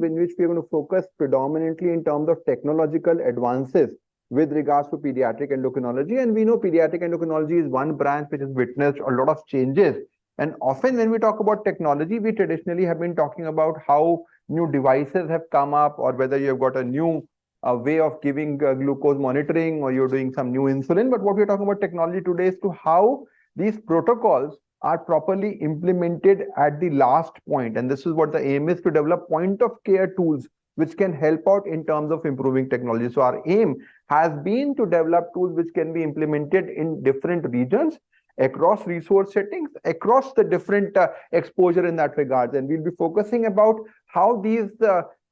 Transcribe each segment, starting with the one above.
session in which we are going to focus predominantly in terms of technological advances with regards to pediatric endocrinology. And we know pediatric endocrinology is one branch which has witnessed a lot of changes. And often when we talk about technology, we traditionally have been talking about how new devices have come up, or whether you've got a new way of giving glucose monitoring, or you're doing some new insulin. But what we're talking about technology today is to how these protocols are properly implemented at the last point. And this is what the aim is, to develop point of care tools which can help out in terms of improving technology. So our aim has been to develop tools which can be implemented in different regions, across resource settings, across the different exposure in that regard. And we'll be focusing about how these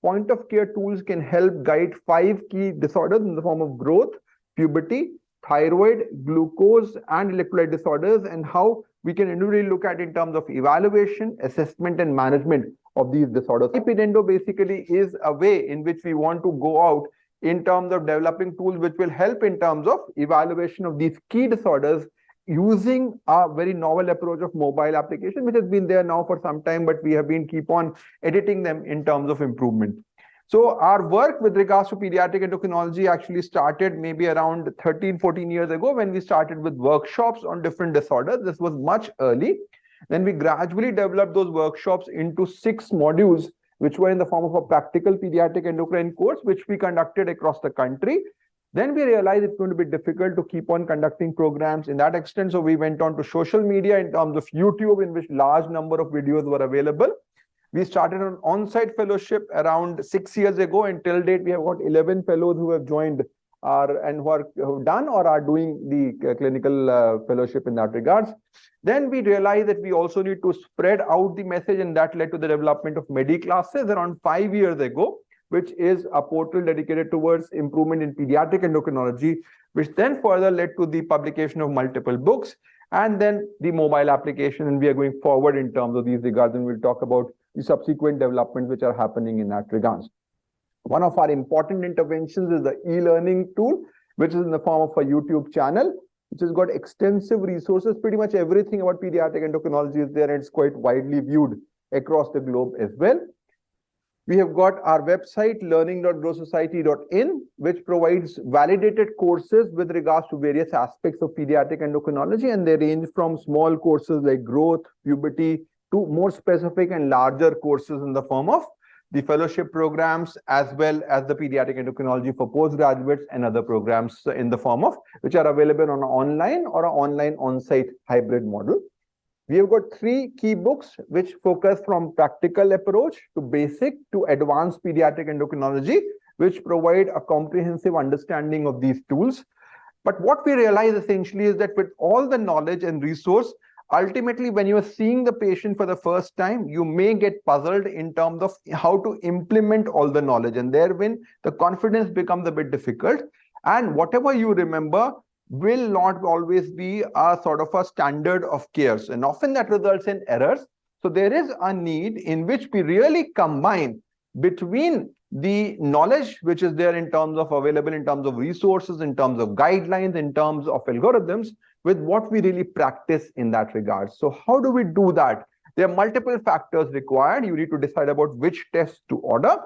point of care tools can help guide 5 key disorders in the form of growth, puberty, thyroid, glucose, and electrolyte disorders, and how we can individually look at in terms of evaluation, assessment, and management of these disorders. iPedendo basically is a way in which we want to go out in terms of developing tools which will help in terms of evaluation of these key disorders using a very novel approach of mobile application, which has been there now for some time, but we have been keep on editing them in terms of improvement. So our work with regards to pediatric endocrinology actually started maybe around 13-14 years ago, when we started with workshops on different disorders. This was much early. Then we gradually developed those workshops into 6 modules, which were in the form of a practical pediatric endocrine course, which we conducted across the country. Then we realized it's going to be difficult to keep on conducting programs in that extent. So we went on to social media in terms of YouTube, in which large number of videos were available. We started an on-site fellowship around 6 years ago, and till date we have got 11 fellows who have joined who have done or are doing the clinical fellowship in that regards. Then we realized that we also need to spread out the message, and that led to the development of MedEClasses around 5 years ago, which is a portal dedicated towards improvement in pediatric endocrinology, which then further led to the publication of multiple books, and then the mobile application. And we are going forward in terms of these regards, and we'll talk about the subsequent developments which are happening in that regards. One of our important interventions is the e-learning tool, which is in the form of a YouTube channel, which has got extensive resources. Pretty much everything about pediatric endocrinology is there, and it's quite widely viewed across the globe as well. We have got our website, learning.growsociety.in, which provides validated courses with regards to various aspects of pediatric endocrinology, and they range from small courses like growth, puberty, to more specific and larger courses in the form of the fellowship programs, as well as the pediatric endocrinology for postgraduates and other programs in the form of, which are available on an online or an online on-site hybrid model. We have got 3 key books which focus from practical approach to basic to advanced pediatric endocrinology, which provide a comprehensive understanding of these tools. But what we realize essentially is that with all the knowledge and resource, ultimately, when you are seeing the patient for the first time, you may get puzzled in terms of how to implement all the knowledge, and therein the confidence becomes a bit difficult. And whatever you remember will not always be a sort of a standard of care, and often that results in errors. So there is a need in which we really combine between the knowledge which is there in terms of available, in terms of resources, in terms of guidelines, in terms of algorithms, with what we really practice in that regard. So how do we do that? There are multiple factors required. You need to decide about which tests to order.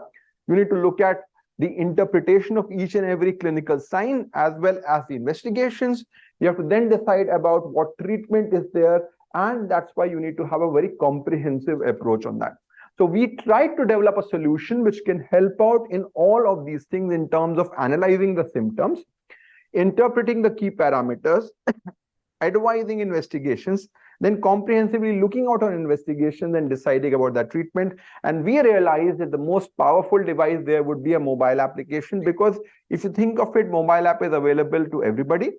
You need to look at the interpretation of each and every clinical sign, as well as the investigations. You have to then decide about what treatment is there, and that's why you need to have a very comprehensive approach on that. So we tried to develop a solution which can help out in all of these things in terms of analyzing the symptoms, interpreting the key parameters, advising investigations, then comprehensively looking out on investigations and deciding about that treatment. And we realized that the most powerful device there would be a mobile application, because if you think of it, mobile app is available to everybody,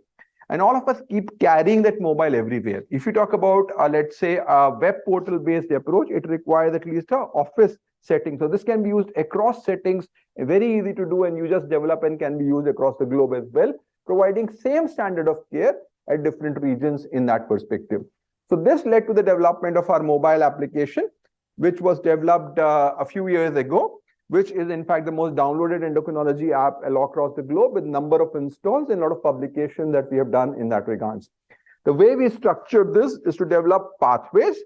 and all of us keep carrying that mobile everywhere. If you talk about, let's say, a web portal based approach, it requires at least an office setting. So this can be used across settings, very easy to do, and you just develop and can be used across the globe as well, providing same standard of care at different regions in that perspective. So this led to the development of our mobile application, which was developed a few years ago, which is in fact the most downloaded endocrinology app all across the globe, with number of installs and a lot of publication that we have done in that regards. The way we structured this is to develop pathways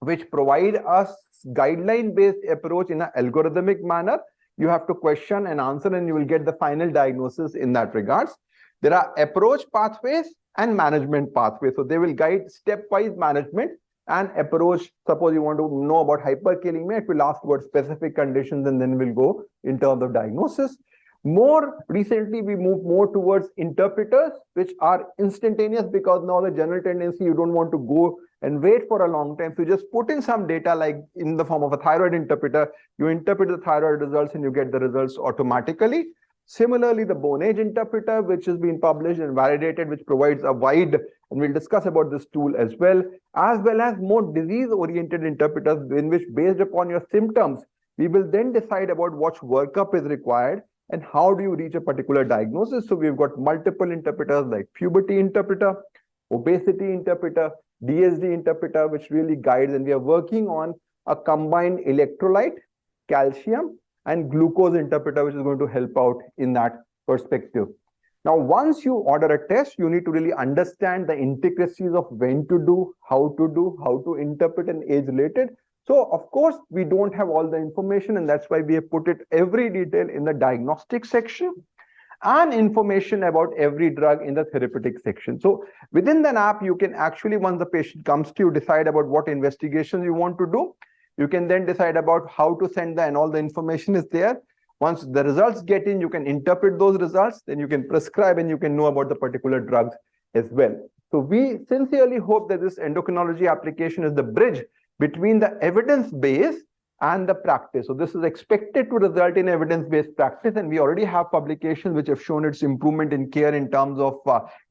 which provide us guideline-based approach in an algorithmic manner. You have to question and answer, and you will get the final diagnosis in that regards. There are approach pathways and management pathways. So they will guide stepwise management and approach. Suppose you want to know about hyperkalemia, it will ask about specific conditions, and then we'll go in terms of diagnosis. More recently, we move more towards interpreters, which are instantaneous, because now the general tendency, you don't want to go and wait for a long time. So you just put in some data, like in the form of a thyroid interpreter, you interpret the thyroid results and you get the results automatically. Similarly, the bone age interpreter, which has been published and validated, which provides a wide, and we'll discuss about this tool as well as more disease-oriented interpreters, in which based upon your symptoms, we will then decide about what workup is required and how do you reach a particular diagnosis. So we've got multiple interpreters like puberty interpreter, obesity interpreter, DSD interpreter, which really guides, and we are working on a combined electrolyte, calcium, and glucose interpreter, which is going to help out in that perspective. Now, once you order a test, you need to really understand the intricacies of when to do, how to interpret, and age-related. So, of course, we don't have all the information, and that's why we have put it every detail in the diagnostic section and information about every drug in the therapeutic section. So within the app, you can actually, once the patient comes to you, decide about what investigations you want to do. You can then decide about how to send and all the information is there. Once the results get in, you can interpret those results, then you can prescribe and you can know about the particular drugs as well. So we sincerely hope that this endocrinology application is the bridge between the evidence base and the practice. So this is expected to result in evidence-based practice, and we already have publications which have shown its improvement in care in terms of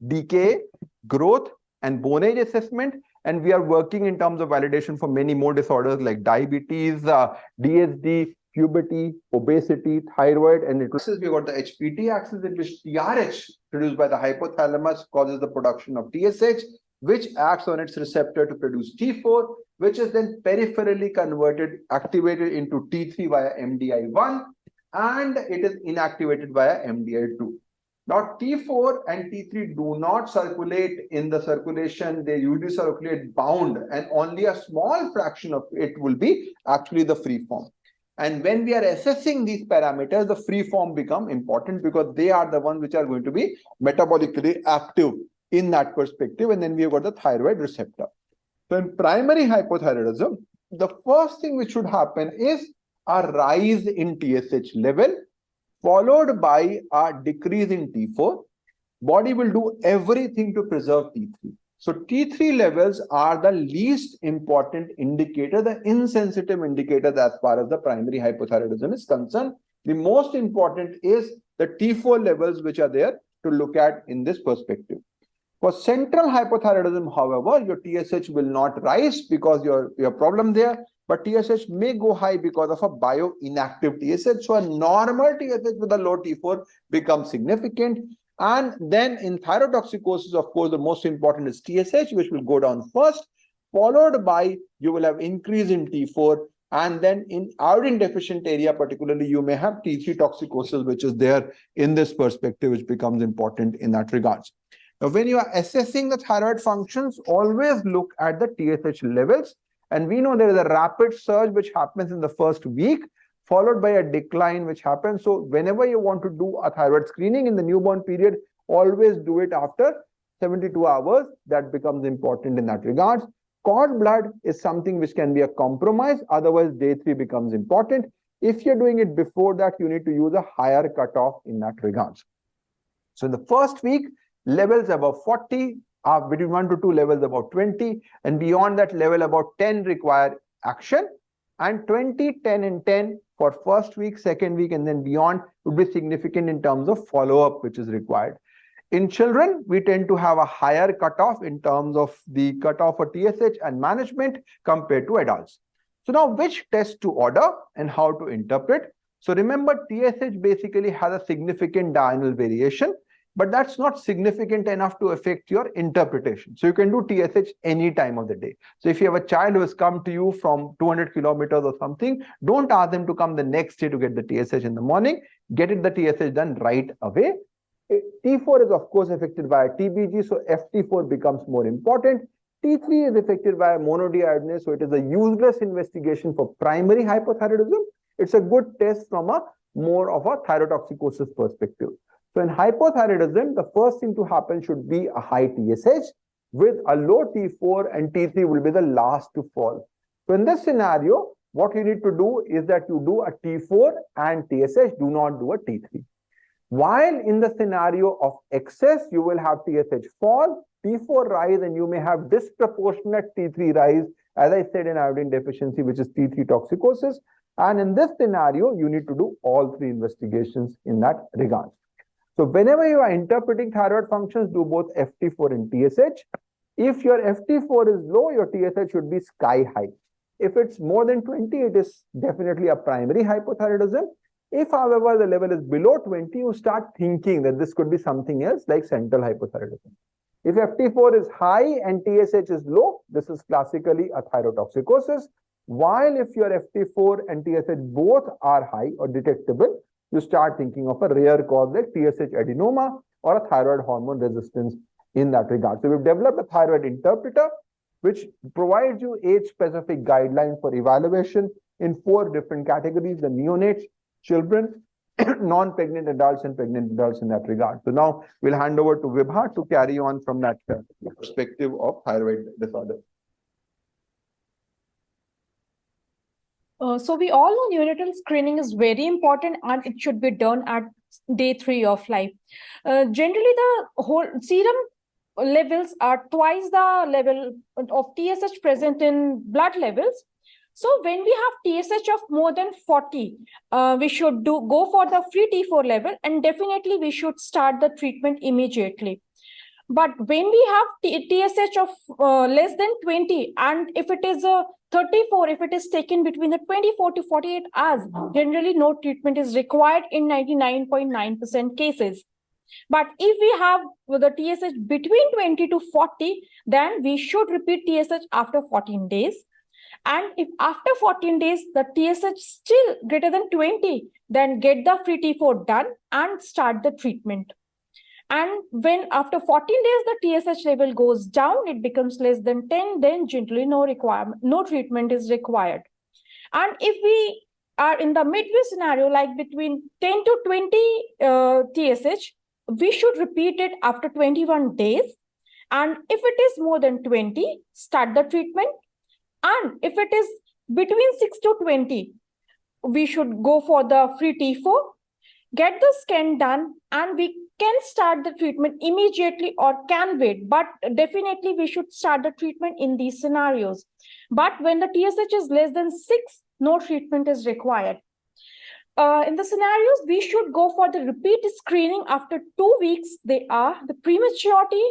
decay, growth, and bone age assessment. And we are working in terms of validation for many more disorders like diabetes, DSD, puberty, obesity, thyroid, and we've got the HPT axis, in which TRH produced by the hypothalamus causes the production of TSH, which acts on its receptor to produce T4, which is then peripherally activated into T3 via MDI1, and it is inactivated via MDI2. Now, T4 and T3 do not circulate in the circulation. They usually circulate bound, and only a small fraction of it will be actually the free form. And when we are assessing these parameters, the free form become important because they are the ones which are going to be metabolically active in that perspective. And then we have got the thyroid receptor. So in primary hypothyroidism, the first thing which should happen is a rise in TSH level, followed by a decrease in T4. Body will do everything to preserve T3. So T3 levels are the least important indicator, the insensitive indicators as far as the primary hypothyroidism is concerned. The most important is the T4 levels which are there to look at in this perspective. For central hypothyroidism, however, your TSH will not rise because your problem there, but TSH may go high because of a bioinactive TSH. So a normal TSH with a low T4 becomes significant. And then in thyrotoxicosis, of course, the most important is TSH, which will go down first, followed by you will have increase in T4. And then in iodine deficient area, particularly, you may have T3 toxicosis, which is there in this perspective, which becomes important in that regards. Now, when you are assessing the thyroid functions, always look at the TSH levels. And we know there is a rapid surge which happens in the first week, followed by a decline which happens. So whenever you want to do a thyroid screening in the newborn period, always do it after 72 hours. That becomes important in that regards. Cord blood is something which can be a compromise. Otherwise, day 3 becomes important. If you're doing it before that, you need to use a higher cutoff in that regards. So in the first week, levels above 40, between 1 to 2 levels about 20, and beyond that level about 10 require action, and 20, 10, and 10 for first week, second week, and then beyond would be significant in terms of follow-up which is required. In children, we tend to have a higher cutoff in terms of the cutoff for TSH and management compared to adults. So now, which test to order and how to interpret? So remember, TSH basically has a significant diurnal variation, but that's not significant enough to affect your interpretation. So you can do TSH any time of the day. So if you have a child who has come to you from 200 kilometers or something, don't ask them to come the next day to get the TSH in the morning. Get it the TSH done right away. T4 is of course affected by TBG, so FT4 becomes more important. T3 is affected by monodeiodinase, so it is a useless investigation for primary hypothyroidism. It's a good test from a more of a thyrotoxicosis perspective. So in hypothyroidism, the first thing to happen should be a high TSH with a low T4, and T3 will be the last to fall. So in this scenario, what you need to do is that you do a T4 and TSH, do not do a T3. While in the scenario of excess, you will have TSH fall, T4 rise, and you may have disproportionate T3 rise, as I said in iodine deficiency, which is T3 toxicosis. And in this scenario, you need to do all three investigations in that regard. So whenever you are interpreting thyroid functions, do both FT4 and TSH. If your FT4 is low, your TSH should be sky high. If it's more than 20, it is definitely a primary hypothyroidism. If, however, the level is below 20, you start thinking that this could be something else like central hypothyroidism. If FT4 is high and TSH is low, this is classically a thyrotoxicosis. While if your FT4 and TSH both are high or detectable, you start thinking of a rare cause like TSH adenoma or a thyroid hormone resistance in that regard. So we've developed a thyroid interpreter, which provides you age-specific guidelines for evaluation in 4 different categories: the neonates, children, non-pregnant adults, and pregnant adults in that regard. So now we'll hand over to Vibha to carry on from that perspective of thyroid disorder. So we all know neonatal screening is very important and it should be done at day 3 of life. Generally, the whole serum levels are twice the level of TSH present in blood levels. So when we have TSH of more than 40, we should go for the free T4 level, and definitely we should start the treatment immediately. But when we have TSH of less than 20, and if it is a 34, if it is taken between the 24 to 48 hours, generally no treatment is required in 99.9% cases. But if we have the TSH between 20 to 40, then we should repeat TSH after 14 days. And if after 14 days, the TSH still greater than 20, then get the free T4 done and start the treatment. And when after 14 days, the TSH level goes down, it becomes less than 10, then generally no treatment is required. And if we are in the midway scenario, like between 10 to 20 TSH, we should repeat it after 21 days. And if it is more than 20, start the treatment. And if it is between 6 to 20, we should go for the free T4, get the scan done, and we can start the treatment immediately or can wait. But definitely we should start the treatment in these scenarios. But when the TSH is less than 6, no treatment is required. In the scenarios, we should go for the repeat screening after 2 weeks. They are the prematurity,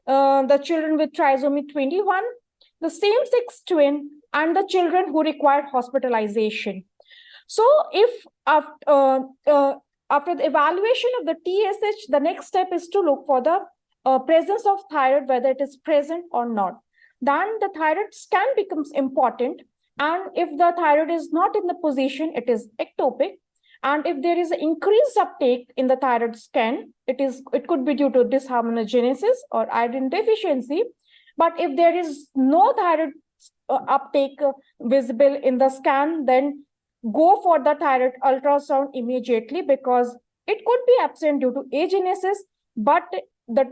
the children with trisomy 21, the same-sex twin, and the children who require hospitalization. So if after the evaluation of the TSH, the next step is to look for the presence of thyroid, whether it is present or not. Then the thyroid scan becomes important. And if the thyroid is not in the position, it is ectopic. And if there is an increased uptake in the thyroid scan, it could be due to dysharmonogenesis or iodine deficiency. But if there is no thyroid uptake visible in the scan, then go for the thyroid ultrasound immediately, because it could be absent due to agenesis, but the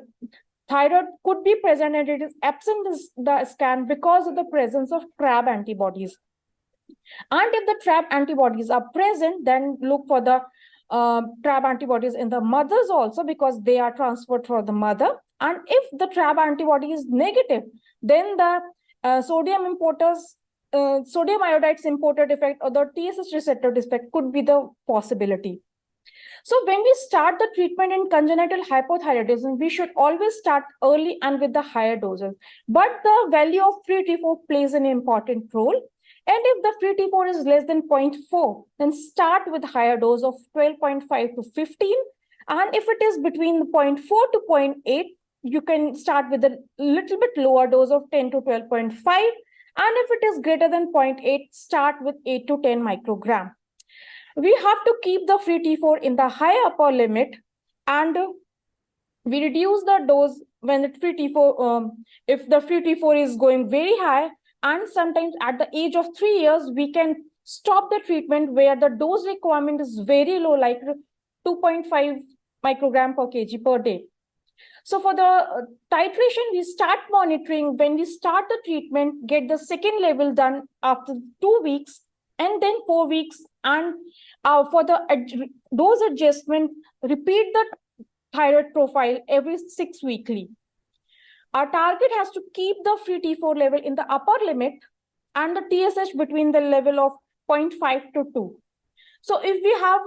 thyroid could be present and it is absent in the scan because of the presence of TRAB antibodies. And if the TRAB antibodies are present, then look for the TRAB antibodies in the mothers also, because they are transferred for the mother. And if the TRAB antibody is negative, then the sodium iodide importer defect or the TSH receptor defect could be the possibility. So when we start the treatment in congenital hypothyroidism, we should always start early and with the higher doses. But the value of free T4 plays an important role. And if the free T4 is less than 0.4, then start with higher dose of 12.5 to 15. And if it is between 0.4 to 0.8, you can start with a little bit lower dose of 10 to 12.5. And if it is greater than 0.8, start with 8 to 10 microgram. We have to keep the free T4 in the high upper limit, and we reduce the dose when the free T4, if the free T4 is going very high, and sometimes at the age of 3 years, we can stop the treatment where the dose requirement is very low, like 2.5 microgram per kg per day. So for the titration, we start monitoring when we start the treatment, get the second level done after 2 weeks, and then 4 weeks. And for the dose adjustment, repeat the thyroid profile every 6 weekly. Our target has to keep the free T4 level in the upper limit and the TSH between the level of 0.5 to 2. So if we have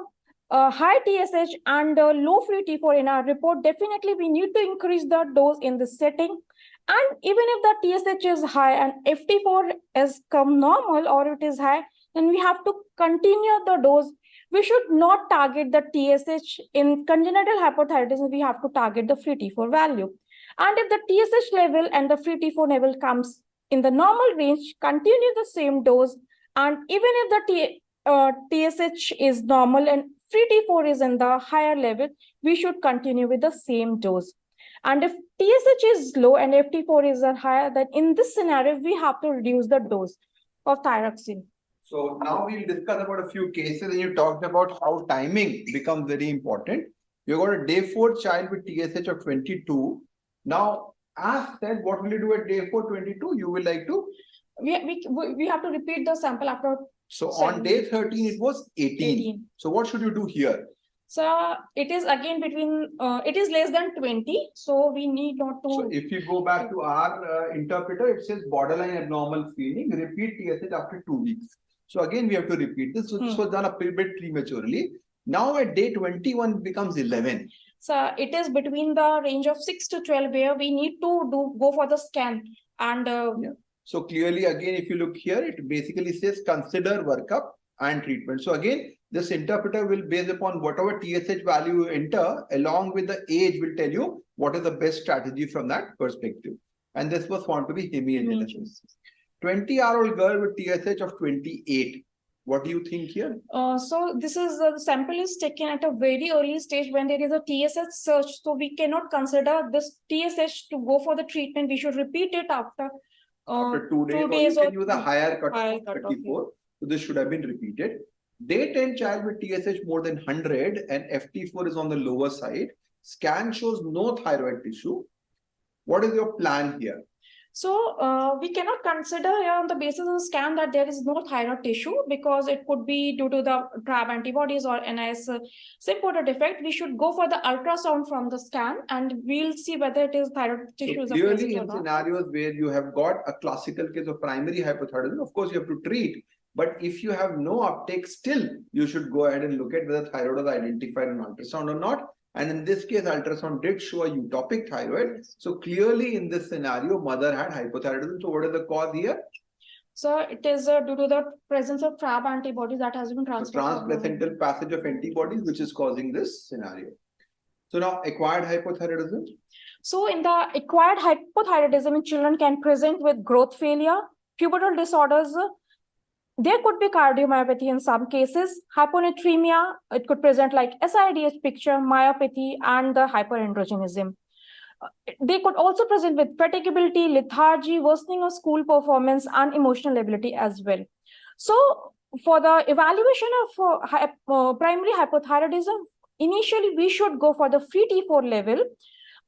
high TSH and low free T4 in our report, definitely we need to increase the dose in this setting. And even if the TSH is high and FT4 has come normal or it is high, then we have to continue the dose. We should not target the TSH in congenital hypothyroidism. We have to target the free T4 value. And if the TSH level and the free T4 level comes in the normal range, continue the same dose. And even if the TSH is normal and free T4 is in the higher level, we should continue with the same dose. And if TSH is low and FT4 is higher, then in this scenario, we have to reduce the dose of thyroxine. So now we'll discuss about a few cases, and you talked about how timing becomes very important. You got a day 4 child with TSH of 22. Now, as said, what will you do at day 4, 22? You will like to? We have to repeat the sample after. So on day 13, it was 18. So what should you do here? So it is again between, it is less than 20. So we need not to. So if you go back to our interpreter, it says borderline abnormal feeling, repeat TSH after 2 weeks. So again, we have to repeat this. So this was done a bit prematurely. Now at day 21, it becomes 11. So it is between the range of 6 to 12 where we need to go for the scan. And yeah. So clearly, again, if you look here, it basically says consider workup and treatment. So again, this interpreter will, based upon whatever TSH value you enter, along with the age, will tell you what is the best strategy from that perspective. And this was found to be hemiangenesis. 20-year-old girl with TSH of 28. What do you think here? So this is the sample is taken at a very early stage when there is a TSH surge. So we cannot consider this TSH to go for the treatment. We should repeat it after 2 days. Or you can use a higher cut of 34. So this should have been repeated. Day 10 child with TSH more than 100 and FT4 is on the lower side. Scan shows no thyroid tissue. What is your plan here? So we cannot consider here on the basis of the scan that there is no thyroid tissue because it could be due to the TRAB antibodies or NIS symptomatic defect. We should go for the ultrasound from the scan and we'll see whether it is thyroid tissue. So clearly in scenarios where you have got a classical case of primary hypothyroidism, of course you have to treat. But if you have no uptake still, you should go ahead and look at whether thyroid is identified in ultrasound or not. And in this case, ultrasound did show a utopic thyroid. So clearly in this scenario, mother had hypothyroidism. So what is the cause here? So it is due to the presence of TRAB antibodies that has been transferred. So transplacental passage of antibodies, which is causing this scenario. So now acquired hypothyroidism. So in the acquired hypothyroidism in children can present with growth failure, pubertal disorders. There could be cardiomyopathy in some cases, hyponatremia, it could present like SIDH picture, myopathy, and the hyperandrogenism. They could also present with fatigability, lethargy, worsening of school performance, and emotional ability as well. So for the evaluation of primary hypothyroidism, initially we should go for the free T4 level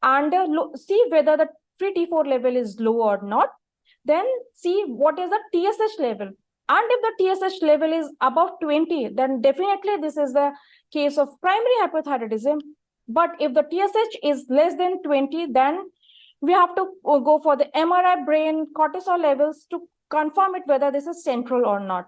and see whether the free T4 level is low or not. Then see what is the TSH level. And if the TSH level is above 20, then definitely this is the case of primary hypothyroidism. But if the TSH is less than 20, then we have to go for the MRI brain cortisol levels to confirm it whether this is central or not.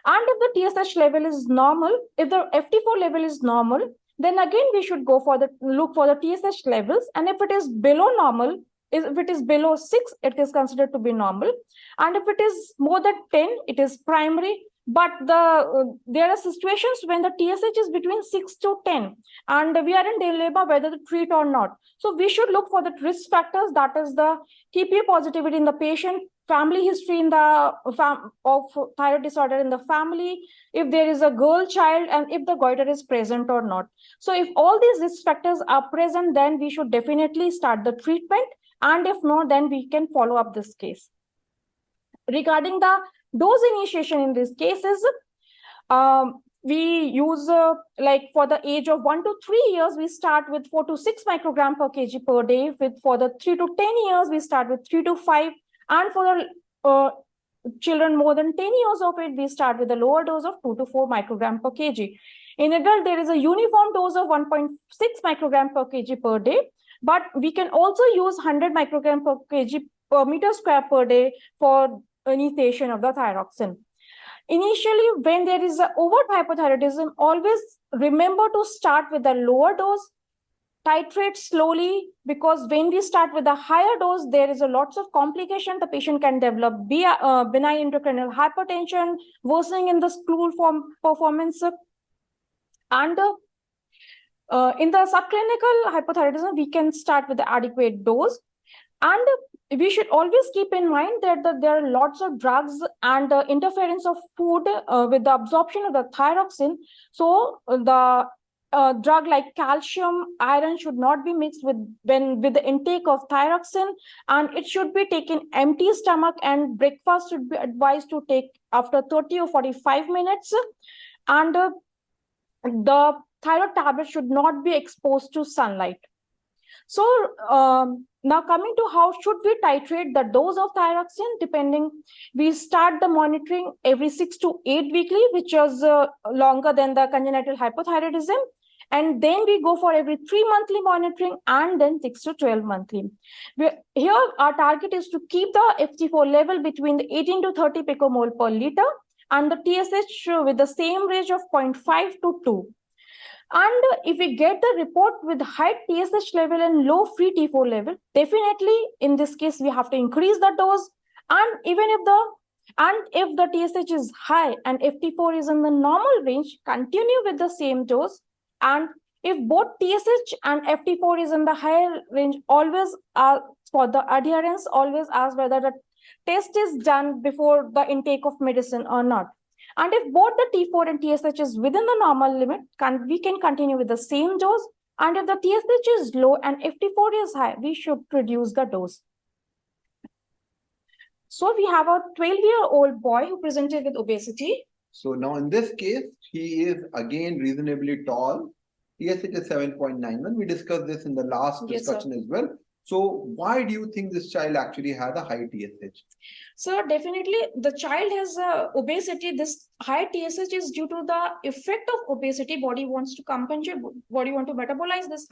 And if the TSH level is normal, if the FT4 level is normal, then again we should go for look for the TSH levels. And if it is below normal, if it is below 6, it is considered to be normal. And if it is more than 10, it is primary. But there are situations when the TSH is between 6 to 10, and we are in dilemma whether to treat or not. So we should look for the risk factors, that is the TPA positivity in the patient, family history in the of thyroid disorder in the family, if there is a girl child, and if the goiter is present or not. So if all these risk factors are present, then we should definitely start the treatment, and if not, then we can follow up this case. Regarding the dose initiation in these cases, we use like for the age of 1 to 3 years, we start with 4 to 6 microgram per kg per day. For the 3 to 10 years, we start with 3 to 5, and for the children more than 10 years of age, we start with a lower dose of 2 to 4 microgram per kg. In adult, there is a uniform dose of 1.6 microgram per kg per day, but we can also use 100 microgram per kg per meter square per day for initiation of the thyroxine. Initially, when there is an overt hypothyroidism, always remember to start with a lower dose, titrate slowly, because when we start with a higher dose, there is a lots of complication. The patient can develop benign intracranial hypertension, worsening in the stool form performance. And in the subclinical hypothyroidism, we can start with the adequate dose. And we should always keep in mind that there are lots of drugs and interference of food with the absorption of the thyroxine. So the drug like calcium, iron should not be mixed with the intake of thyroxine, and it should be taken empty stomach, and breakfast should be advised to take after 30 or 45 minutes. And the thyroid tablet should not be exposed to sunlight. So now coming to how should we titrate the dose of thyroxine, depending, we start the monitoring every 6 to 8 weekly, which is longer than the congenital hypothyroidism. And then we go for every 3 monthly monitoring, and then 6 to 12 monthly. Here our target is to keep the FT4 level between the 18 to 30 picomole per liter, and the TSH with the same range of 0.5 to 2. And if we get the report with high TSH level and low free T4 level, definitely in this case we have to increase the dose. And even if the TSH is high and FT4 is in the normal range, continue with the same dose. And if both TSH and FT4 is in the higher range, always for the adherence, always ask whether the test is done before the intake of medicine or not. And if both the T4 and TSH is within the normal limit, we can continue with the same dose. And if the TSH is low and FT4 is high, we should reduce the dose. So we have a 12-year-old boy who presented with obesity. So now in this case, he is again reasonably tall. TSH is 7.91. We discussed this in the last discussion as well. So why do you think this child actually had a high TSH? So definitely the child has obesity. This high TSH is due to the effect of obesity. Body wants to compensate, body want to metabolize this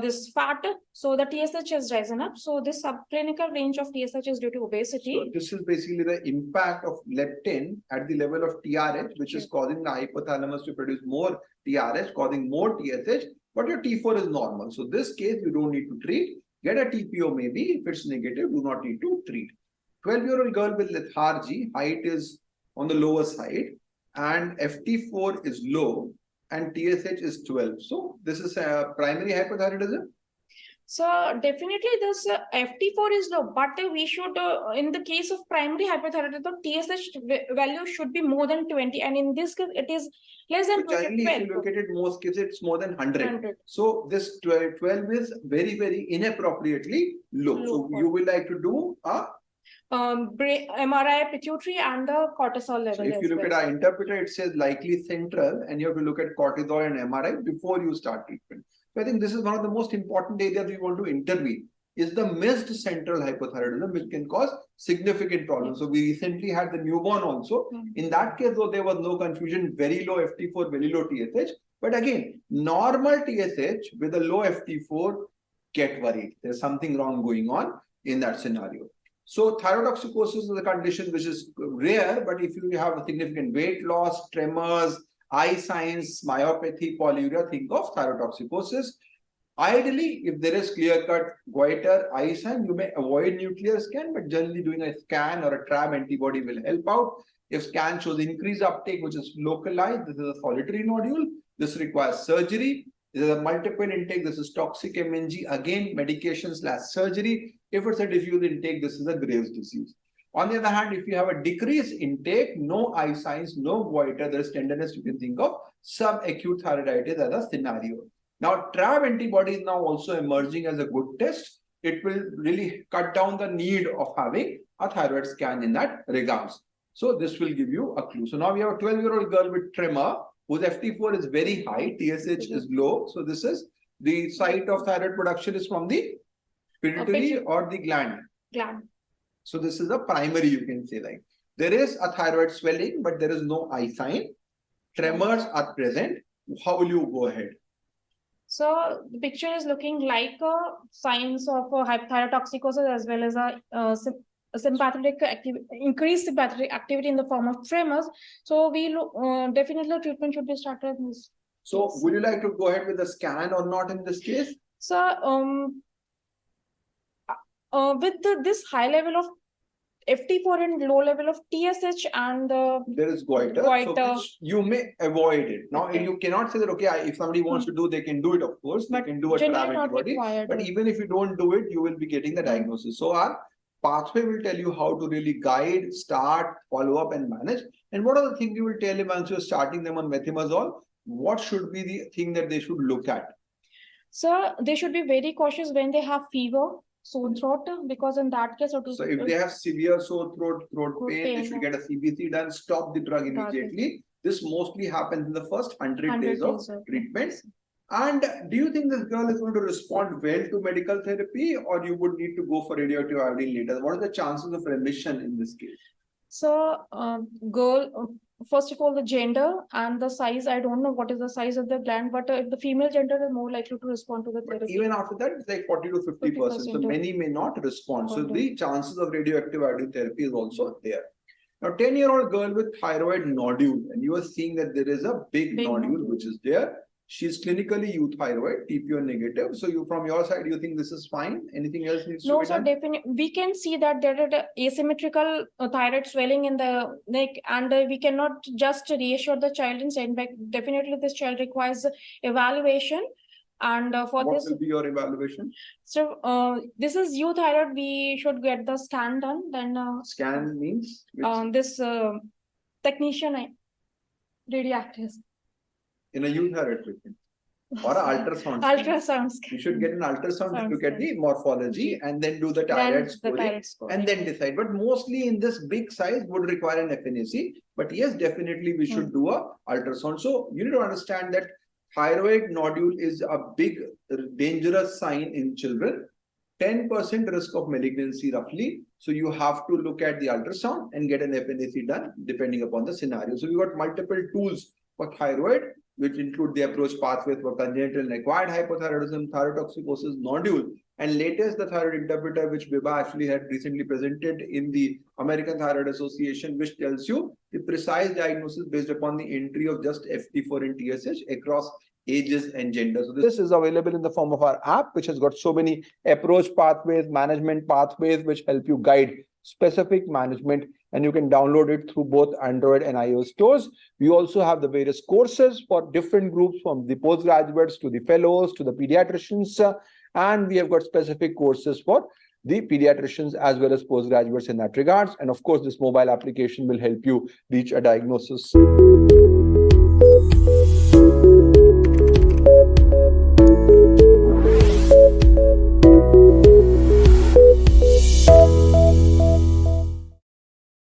this fat. So the TSH has risen up. So this subclinical range of TSH is due to obesity. So this is basically the impact of leptin at the level of TRH, which is causing the hypothalamus to produce more TRH, causing more TSH, but your T4 is normal. So this case, you don't need to treat. Get a TPO maybe. If it's negative, do not need to treat. 12-year-old girl with lethargy, height is on the lower side, and FT4 is low, and TSH is 12. So this is a primary hypothyroidism. So definitely this FT4 is low, but we should, in the case of primary hypothyroidism, TSH value should be more than 20. And in this case, it is less than 20. Generally, if you look at it, most cases, it's more than 100. So this 12 is very, very inappropriately low. So you will like to do a MRI, pituitary, and the cortisol level. So if you look at our interpreter, it says likely central, and you have to look at cortisol and MRI before you start treatment. So I think this is one of the most important areas we want to intervene, is the missed central hypothyroidism, which can cause significant problems. So we recently had the newborn also. In that case, though, there was no confusion, very low FT4, very low TSH. But again, normal TSH with a low FT4, get worried. There's something wrong going on in that scenario. So thyrotoxicosis is a condition which is rare, but if you have a significant weight loss, tremors, eye signs, myopathy, polyuria, think of thyrotoxicosis. Ideally, if there is clear-cut goiter, eye sign, you may avoid nuclear scan, but generally doing a scan or a TRAB antibody will help out. If scan shows increased uptake, which is localized, this is a solitary nodule. This requires surgery. This is a multiple intake. This is toxic MNG. Again, medication / surgery. If it's a diffuse intake, this is a Graves' disease. On the other hand, if you have a decreased intake, no eye signs, no goiter, there is tenderness, you can think of subacute thyroiditis as a scenario. Now, TRAV antibody is now also emerging as a good test. It will really cut down the need of having a thyroid scan in that regards. So this will give you a clue. So now we have a 12-year-old girl with tremor whose FT4 is very high, TSH is low. So this is the site of thyroid production is from the pituitary or the gland. So this is a primary, you can say, like there is a thyroid swelling, but there is no eye sign. Tremors are present. How will you go ahead? So the picture is looking like signs of hypothyrotoxicosis as well as a sympathetic increased sympathetic activity in the form of tremors. So we look definitely treatment should be started. So would you like to go ahead with the scan or not in this case? So with this high level of FT4 and low level of TSH and there is goiter. So which you may avoid it. Now you cannot say that if somebody wants to do, they can do it, of course, but they can do a TRAV antibody. But even if you don't do it, you will be getting the diagnosis. So our pathway will tell you how to really guide, start, follow up and manage. And what are the things you will tell them once you're starting them on methimazole? What should be the thing that they should look at? So they should be very cautious when they have fever, sore throat, because in that case, so if they have severe sore throat, throat pain, they should get a CBC done, stop the drug immediately. This mostly happens in the first 100 days of treatment. And do you think this girl is going to respond well to medical therapy, or you would need to go for radioactive iodine later? What are the chances of remission in this case? So girl, first of all, the gender and the size, I don't know what is the size of the gland, but if the female gender is more likely to respond to the therapy. But even after that, it's like 40 to 50%. So many may not respond. So the chances of radioactive iodine therapy is also there. Now, 10-year-old girl with thyroid nodule, and you are seeing that there is a big nodule which is there. She's clinically euthyroid, TPO negative. So you, from your side, you think this is fine? Anything else needs to be done? No, so definitely we can see that there is asymmetrical thyroid swelling in the neck, and we cannot just reassure the child and send back. Definitely, this child requires evaluation. And for what this, will be your evaluation? So this is euthyroid. We should get the scan done. Then scan means this technician radioactive. In a euthyroid treatment or an ultrasound. Ultrasound. You should get an ultrasound to look at the morphology and then do the thyroid scoring and then decide. But mostly in this big size would require an FNAC. But yes, definitely we should do a ultrasound. So you need to understand that thyroid nodule is a big dangerous sign in children. 10% risk of malignancy roughly. So you have to look at the ultrasound and get an FNAC done depending upon the scenario. So we've got multiple tools for thyroid, which include the approach pathways for congenital and acquired hypothyroidism, thyrotoxicosis, nodule, and latest the thyroid interpreter, which Biba actually had recently presented in the American Thyroid Association, which tells you the precise diagnosis based upon the entry of just FT4 and TSH across ages and gender. So this is available in the form of our app, which has got so many approach pathways, management pathways, which help you guide specific management, and you can download it through both Android and iOS stores. We also have the various courses for different groups, from the postgraduates to the fellows to the pediatricians, and we have got specific courses for the pediatricians as well as postgraduates in that regards. And of course, this mobile application will help you reach a diagnosis.